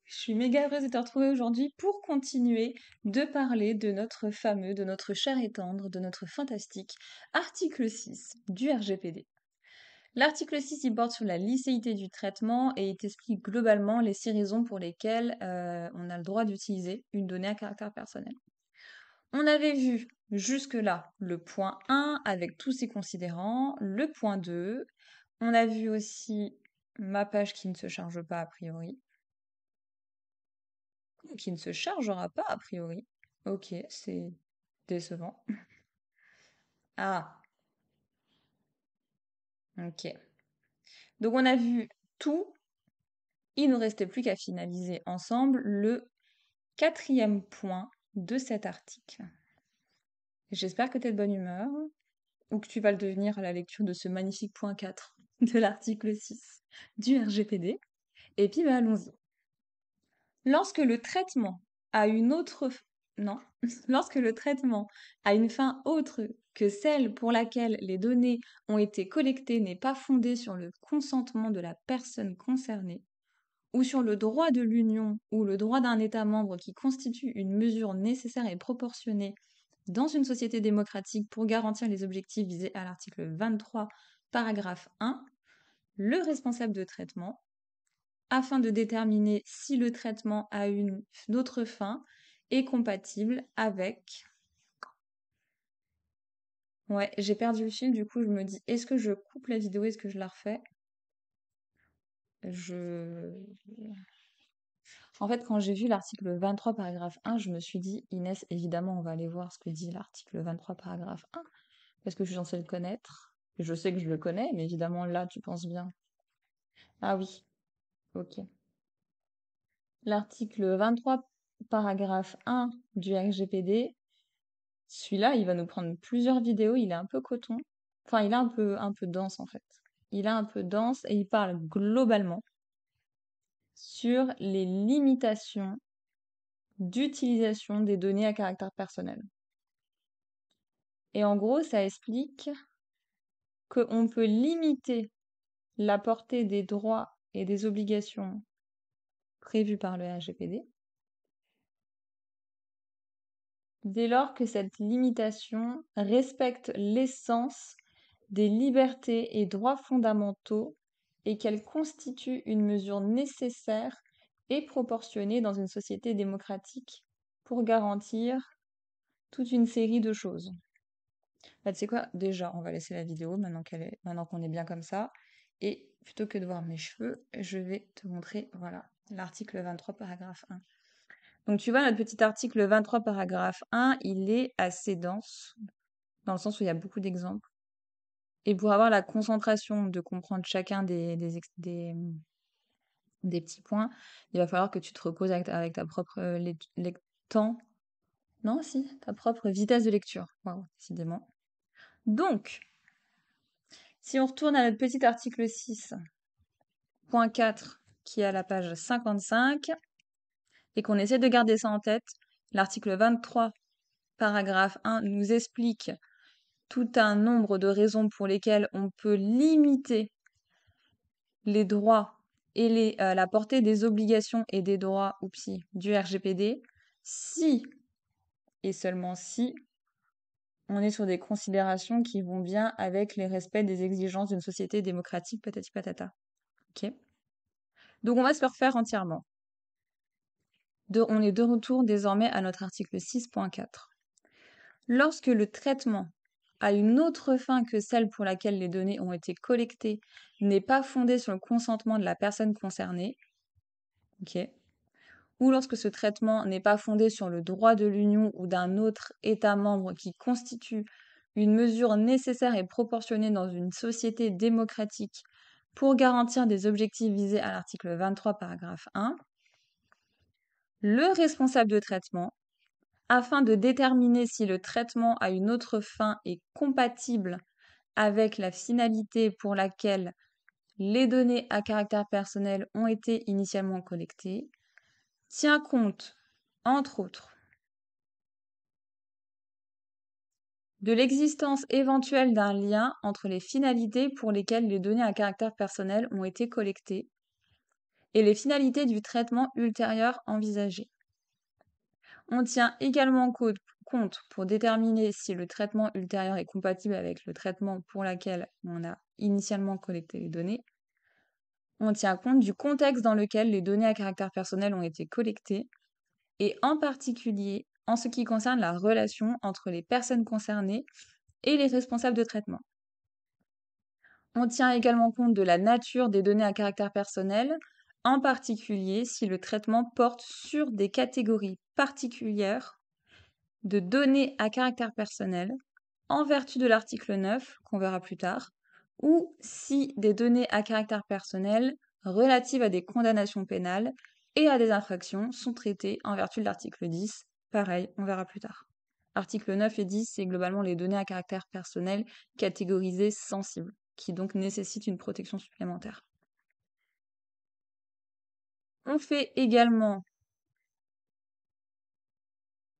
Je suis méga heureuse de te retrouver aujourd'hui pour continuer de parler de notre fameux, de notre cher et tendre, de notre fantastique article 6 du RGPD. L'article 6, il porte sur la licéité du traitement et il t'explique globalement les 6 raisons pour lesquelles on a le droit d'utiliser une donnée à caractère personnel. On avait vu jusque-là le point 1 avec tous ses considérants, le point 2. On a vu aussi ma page qui ne se charge pas a priori. Qui ne se chargera pas a priori. Ok, c'est décevant. Ah, ok. Donc on a vu tout, il ne nous restait plus qu'à finaliser ensemble le 4e point de cet article. J'espère que tu es de bonne humeur ou que tu vas le devenir à la lecture de ce magnifique point 4 de l'article 6 du RGPD. Et puis allons-y. Lorsque le traitement a une autre non, lorsque le traitement a une fin autre que celle pour laquelle les données ont été collectées n'est pas fondé sur le consentement de la personne concernée ou sur le droit de l'Union ou le droit d'un État membre qui constitue une mesure nécessaire et proportionnée dans une société démocratique pour garantir les objectifs visés à l'article 23, paragraphe 1, le responsable de traitement afin de déterminer si le traitement a une autre fin est compatible avec... Ouais, j'ai perdu le fil, du coup je me dis, est-ce que je coupe la vidéo, est-ce que je la refais? Je... En fait, quand j'ai vu l'article 23, paragraphe 1, je me suis dit, Inès, évidemment, on va aller voir ce que dit l'article 23, paragraphe 1, parce que je suis censée le connaître. Je sais que je le connais, mais évidemment, là, tu penses bien. Ah oui, ok. L'article 23, paragraphe 1 du RGPD. Celui-là, il va nous prendre plusieurs vidéos, il est un peu coton. Enfin, il est un peu dense en fait. Il est un peu dense et il parle globalement sur les limitations d'utilisation des données à caractère personnel. Et en gros, ça explique qu'on peut limiter la portée des droits et des obligations prévues par le RGPD dès lors que cette limitation respecte l'essence des libertés et droits fondamentaux et qu'elle constitue une mesure nécessaire et proportionnée dans une société démocratique pour garantir toute une série de choses. Bah, tu sais quoi? Déjà, on va laisser la vidéo maintenant qu'on est bien comme ça. Et plutôt que de voir mes cheveux, je vais te montrer, voilà, l'article 23, paragraphe 1. Donc tu vois, notre petit article 23, paragraphe 1, il est assez dense, dans le sens où il y a beaucoup d'exemples. Et pour avoir la concentration de comprendre chacun des petits points, il va falloir que tu te reposes avec ta propre temps. Non, si, ta propre vitesse de lecture. Waouh, décidément. Donc, si on retourne à notre petit article 6.4 qui est à la page 55 et qu'on essaie de garder ça en tête, l'article 23, paragraphe 1 nous explique tout un nombre de raisons pour lesquelles on peut limiter les droits et la portée des obligations et des droits du RGPD si et seulement si on est sur des considérations qui vont bien avec les respects des exigences d'une société démocratique, patati patata. Ok. Donc on va se le refaire entièrement. On est de retour désormais à notre article 6.4. Lorsque le traitement a une autre fin que celle pour laquelle les données ont été collectées n'est pas fondé sur le consentement de la personne concernée, ok, ou lorsque ce traitement n'est pas fondé sur le droit de l'Union ou d'un autre État membre qui constitue une mesure nécessaire et proportionnée dans une société démocratique pour garantir des objectifs visés à l'article 23, paragraphe 1, le responsable de traitement, afin de déterminer si le traitement à une autre fin est compatible avec la finalité pour laquelle les données à caractère personnel ont été initialement collectées, tient compte, entre autres, de l'existence éventuelle d'un lien entre les finalités pour lesquelles les données à caractère personnel ont été collectées et les finalités du traitement ultérieur envisagé. On tient également compte pour déterminer si le traitement ultérieur est compatible avec le traitement pour lequel on a initialement collecté les données. On tient compte du contexte dans lequel les données à caractère personnel ont été collectées, et en particulier en ce qui concerne la relation entre les personnes concernées et les responsables de traitement. On tient également compte de la nature des données à caractère personnel, en particulier si le traitement porte sur des catégories particulières de données à caractère personnel en vertu de l'article 9, qu'on verra plus tard, ou si des données à caractère personnel relatives à des condamnations pénales et à des infractions sont traitées en vertu de l'article 10. Pareil, on verra plus tard. Articles 9 et 10, c'est globalement les données à caractère personnel catégorisées sensibles, qui donc nécessitent une protection supplémentaire. On fait également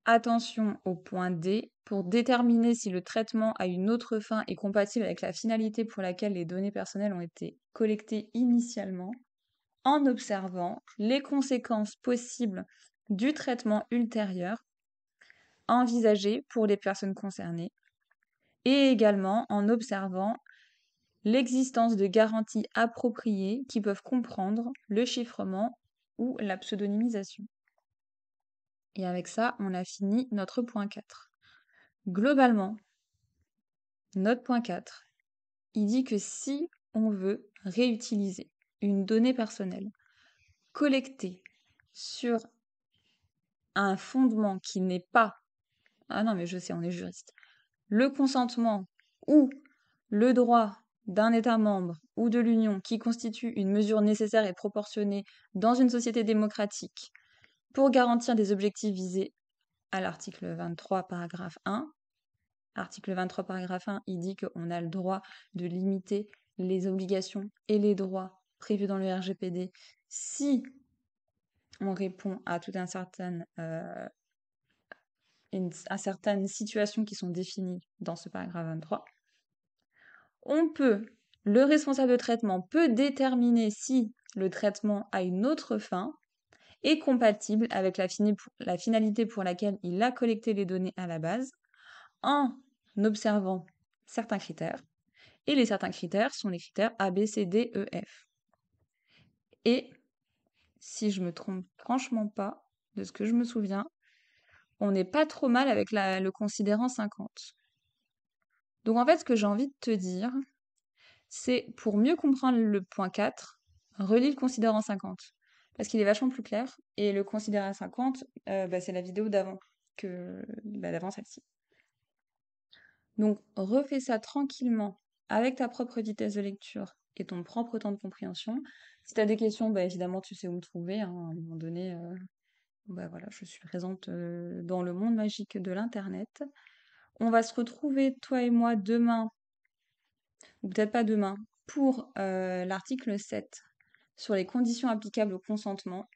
attention au point D pour déterminer si le traitement à une autre fin est compatible avec la finalité pour laquelle les données personnelles ont été collectées initialement, en observant les conséquences possibles du traitement ultérieur envisagé pour les personnes concernées, et également en observant l'existence de garanties appropriées qui peuvent comprendre le chiffrement ou la pseudonymisation. Et avec ça, on a fini notre point 4. Globalement, notre point 4, il dit que si on veut réutiliser une donnée personnelle collectée sur un fondement qui n'est pas, ah non mais je sais, on est juriste, le consentement ou le droit d'un État membre ou de l'Union qui constitue une mesure nécessaire et proportionnée dans une société démocratique pour garantir des objectifs visés à l'article 23, paragraphe 1. Article 23, paragraphe 1, il dit qu'on a le droit de limiter les obligations et les droits prévus dans le RGPD si on répond à toute à certaines situations qui sont définies dans ce paragraphe 23. Le responsable de traitement peut déterminer si le traitement a une autre fin est compatible avec la finalité pour laquelle il a collecté les données à la base en observant certains critères. Et les certains critères sont les critères A, B, C, D, E, F. Et si je me trompe franchement pas de ce que je me souviens, on n'est pas trop mal avec le considérant 50. Donc en fait, ce que j'ai envie de te dire, c'est pour mieux comprendre le point 4, relis le considérant 50. Parce qu'il est vachement plus clair. Et le considérant 50, c'est la vidéo d'avant, d'avant celle-ci. Donc refais ça tranquillement, avec ta propre vitesse de lecture et ton propre temps de compréhension. Si tu as des questions, évidemment, tu sais où me trouver, hein, à un moment donné, voilà, je suis présente dans le monde magique de l'Internet. On va se retrouver, toi et moi, demain, ou peut-être pas demain, pour l'article 7 sur les conditions applicables au consentement.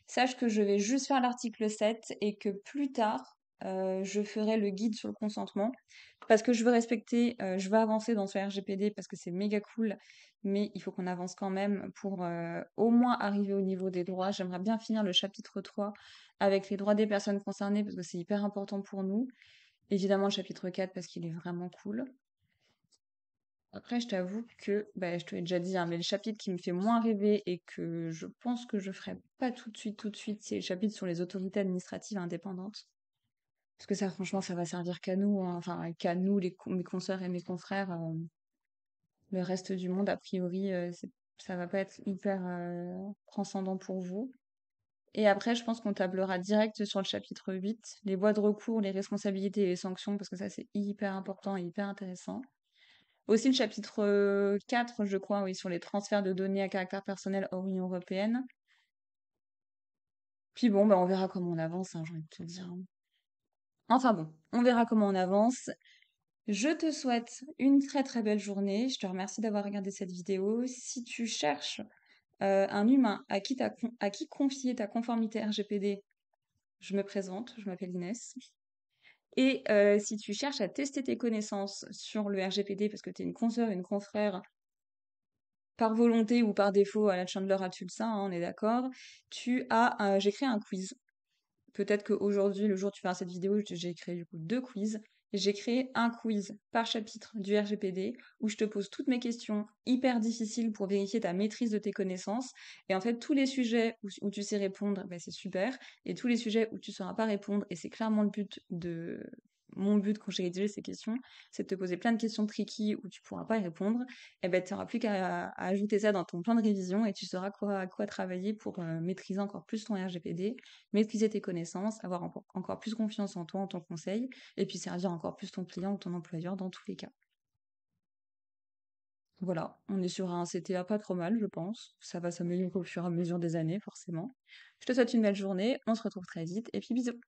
Sache que je vais juste faire l'article 7 et que plus tard, je ferai le guide sur le consentement parce que je veux respecter, je veux avancer dans ce RGPD parce que c'est méga cool, mais il faut qu'on avance quand même pour au moins arriver au niveau des droits. J'aimerais bien finir le chapitre 3 avec les droits des personnes concernées parce que c'est hyper important pour nous. Évidemment, le chapitre 4 parce qu'il est vraiment cool. Après, je t'avoue que, je te l'ai déjà dit, hein, mais le chapitre qui me fait moins rêver et que je pense que je ferai pas tout de suite, c'est le chapitre sur les autorités administratives indépendantes. Parce que ça, franchement, ça va servir qu'à nous, hein, enfin, qu'à nous, mes consoeurs et mes confrères. Le reste du monde, a priori, ça va pas être hyper transcendant pour vous. Et après, je pense qu'on tablera direct sur le chapitre 8, les voies de recours, les responsabilités et les sanctions, parce que ça, c'est hyper important et hyper intéressant. Aussi le chapitre 4, je crois, oui, sur les transferts de données à caractère personnel hors Union européenne. Puis bon, on verra comment on avance, hein, j'ai envie de te dire. Enfin bon, on verra comment on avance. Je te souhaite une très très belle journée. Je te remercie d'avoir regardé cette vidéo. Si tu cherches un humain à qui confier ta conformité RGPD, je me présente, je m'appelle Inès. Et si tu cherches à tester tes connaissances sur le RGPD parce que tu es une consoeur, une confrère par volonté ou par défaut, à la Chandler as-tu le ça, hein, on est d'accord, j'ai créé un quiz. Peut-être qu'aujourd'hui, le jour où tu verras cette vidéo, j'ai créé du coup 2 quiz. J'ai créé un quiz par chapitre du RGPD où je te pose toutes mes questions hyper difficiles pour vérifier ta maîtrise de tes connaissances. Et en fait, tous les sujets où tu sais répondre, bah, c'est super. Et tous les sujets où tu ne sauras pas répondre, et c'est clairement mon but quand j'ai rédigé ces questions, c'est de te poser plein de questions tricky où tu pourras pas y répondre. Et ben, tu n'auras plus qu'à ajouter ça dans ton plan de révision et tu sauras à quoi travailler pour maîtriser encore plus ton RGPD, maîtriser tes connaissances, avoir encore plus confiance en toi, en ton conseil, et puis servir encore plus ton client ou ton employeur dans tous les cas. Voilà, on est sur un CTA pas trop mal, je pense. Ça va s'améliorer au fur et à mesure des années, forcément. Je te souhaite une belle journée, on se retrouve très vite, et puis bisous.